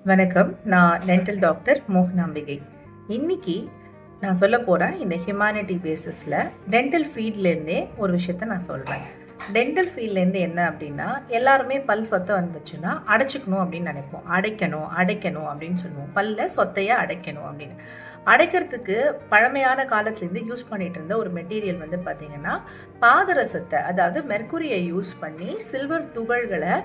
வணக்கம். நான் dental doctor மோகனாம்பிகை. இன்னைக்கு நான் சொல்ல போகிறேன் இந்த ஹியூமானிட்டி பேசிஸில் டென்டல் ஃபீல்ட்லேருந்தே ஒரு விஷயத்த நான் சொல்கிறேன். டென்டல் ஃபீல்ட்லேருந்து என்ன அப்படின்னா, எல்லாருமே பல் சொத்தை வந்துச்சுன்னா அடைச்சிக்கணும் அப்படின்னு நினைப்போம். அடைக்கணும் அப்படின்னு சொல்லுவோம். பல்ல சொத்தையை அடைக்கணும் அப்படின்னு. அடைக்கிறதுக்கு பழமையான காலத்துலேருந்து யூஸ் பண்ணிட்டு இருந்த ஒரு மெட்டீரியல் வந்து பார்த்திங்கன்னா, பாதரசத்தை, அதாவது மெர்க்குரியை யூஸ் பண்ணி சில்வர் துகள்களை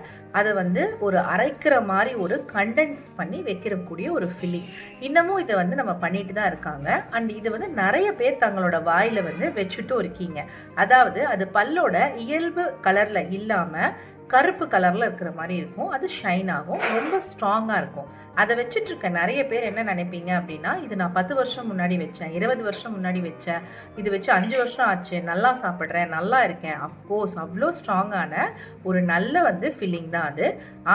அதை வந்து ஒரு அரைக்கிற மாதிரி ஒரு கண்டென்ஸ் பண்ணி வைக்கிறக்கூடிய ஒரு ஃபில்லிங். இன்னமும் இதை வந்து நம்ம பண்ணிட்டு தான் இருக்காங்க. அண்ட் இது வந்து நிறைய பேர் தங்களோட வாயில் வந்து வச்சுட்டும் இருக்கீங்க. அதாவது அது பல்லோட இயல்பு கலரில் இல்லாமல் கருப்பு கலரில் இருக்கிற மாதிரி இருக்கும். அது ஷைன் ஆகும், ரொம்ப ஸ்ட்ராங்காக இருக்கும். அதை வச்சுட்டு இருக்க நிறைய பேர் என்ன நினைப்பீங்க அப்படின்னா, இது நான் 10 வருஷம் முன்னாடி வச்சேன், 20 வருஷம் முன்னாடி வச்சேன், இது வச்சு 5 வருஷம் ஆச்சு, நல்லா சாப்பிட்றேன், நல்லா இருக்கேன். அஃப்கோர்ஸ் அவ்வளோ ஸ்ட்ராங்கான ஒரு நல்ல வந்து ஃபீலிங் தான் அது.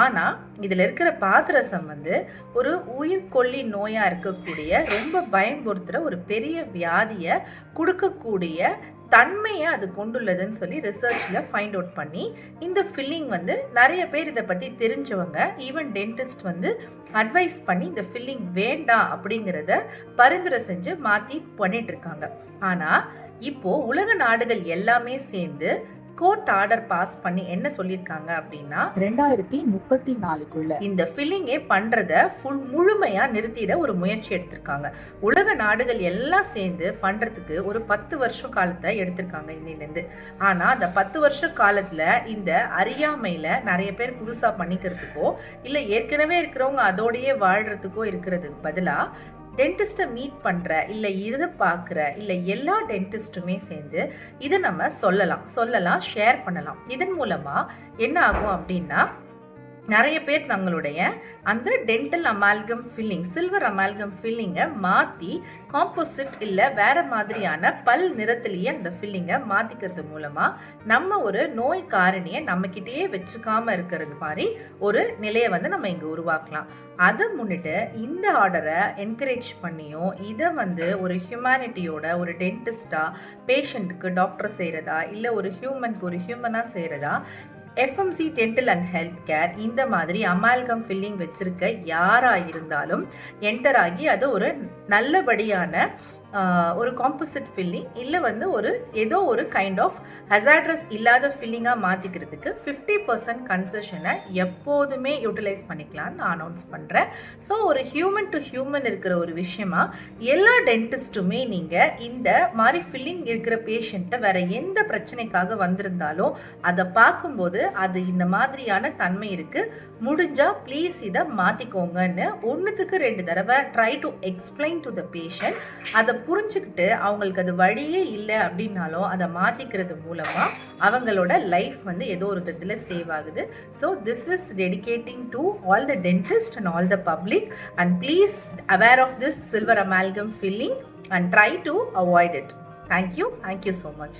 ஆனால் இதில் இருக்கிற பாதரசம் வந்து ஒரு உயிர்கொல்லி நோயாக இருக்கக்கூடிய, ரொம்ப பயம்படுத்துகிற ஒரு பெரிய வியாதியை கொடுக்கக்கூடிய தன்மையை அது கொண்டுள்ளதுன்னு சொல்லி ரிசர்ச்சில் ஃபைண்ட் அவுட் பண்ணி, இந்த ஃபில்லிங் வந்து நிறைய பேர் இதை பற்றி தெரிஞ்சவங்க, ஈவன் டென்டிஸ்ட் வந்து அட்வைஸ் பண்ணி இந்த ஃபில்லிங் வேண்டாம் அப்படிங்கிறத பரிந்துரை செஞ்சு மாற்றி பண்ணிட்டு இருக்காங்க. ஆனால் இப்போது உலக நாடுகள் எல்லாமே சேர்ந்து கோர்ட் ஆர்டர் பாஸ் பண்ணி என்ன சொல்லியிருக்காங்க அப்படின்னா, 2034 இந்த ஃபில்லிங்கே பண்றத முழுமையா நிறுத்திட ஒரு முயற்சி எடுத்திருக்காங்க. உலக நாடுகள் எல்லாம் சேர்ந்து பண்றதுக்கு ஒரு 10 வருஷம் காலத்தை எடுத்திருக்காங்க இன்னிலிருந்து. ஆனா அந்த 10 வருஷ காலத்துல இந்த அறியாமையில நிறைய பேர் புதுசா பண்ணிக்கிறதுக்கோ இல்ல ஏற்கனவே இருக்கிறவங்க அதோடயே வாழ்றதுக்கோ இருக்கிறதுக்கு பதிலா டென்டிஸ்ட்டை மீட் பண்ணுற, இல்லை இதை பார்க்குற, இல்லை எல்லா டென்டிஸ்ட்டுமே சேர்ந்து இதை நம்ம சொல்லலாம், ஷேர் பண்ணலாம். இதன் மூலமாக என்ன ஆகும் அப்படின்னா, நிறைய பேர் தங்களுடைய அந்த dental amalgam filling, silver amalgam ஃபில்லிங்கை மாற்றி காம்போசிட் இல்லை வேற மாதிரியான பல் நிறத்திலேயே அந்த ஃபில்லிங்கை மாற்றிக்கிறது மூலமாக நம்ம ஒரு நோய் காரணியை நம்மக்கிட்டேயே வச்சுக்காமல் இருக்கிறது மாதிரி ஒரு நிலையை வந்து நம்ம இங்கே உருவாக்கலாம். அதை முன்னிட்டு இந்த ஆர்டரை என்கரேஜ் பண்ணியும், இதை வந்து ஒரு ஹியூமனிட்டியோட ஒரு டென்டிஸ்டாக பேஷண்ட்டுக்கு டாக்டர் செய்கிறதா இல்லை ஒரு ஹியூமனுக்கு ஒரு ஹியூமனாக செய்கிறதா, FMC dental and health care இந்த மாதிரி அமால்கம் ஃபில்லிங் வச்சிருக்க யாராக இருந்தாலும் என்டர் ஆகி அது ஒரு நல்லபடியான ஒரு காம்போசிட் ஃபில்லிங் இல்லை வந்து ஒரு ஏதோ ஒரு கைண்ட் ஆஃப் ஹசாட்ரஸ் இல்லாத ஃபில்லிங்காக மாற்றிக்கிறதுக்கு 50% கன்செஷனை எப்போதுமே யூட்டிலைஸ் பண்ணிக்கலான்னு நான் அனௌன்ஸ் பண்ணுறேன். ஸோ ஒரு ஹியூமன் டு ஹியூமன் இருக்கிற ஒரு விஷயமா எல்லா டென்டிஸ்ட்டுமே நீங்கள் இந்த மாதிரி ஃபில்லிங் இருக்கிற பேஷண்ட்டை வேற எந்த பிரச்சனைக்காக வந்திருந்தாலும் அதை பார்க்கும்போது அது இந்த மாதிரியான தன்மை இருக்குது, முடிஞ்சால் ப்ளீஸ் இதை மாற்றிக்கோங்கன்னு 1க்கு 2 தடவை try to explain to the patient. அதை புரிஞ்சுக்கிட்டு அவங்களுக்கு அது வழியே இல்லை அப்படின்னாலும் அதை மாற்றிக்கிறது மூலமாக அவங்களோட லைஃப் வந்து ஏதோ ஒரு விதத்தில் சேவ் ஆகுது. So this is dedicating to all the dentist and all the public, and please aware of this silver amalgam filling and try to avoid it. Thank you so much.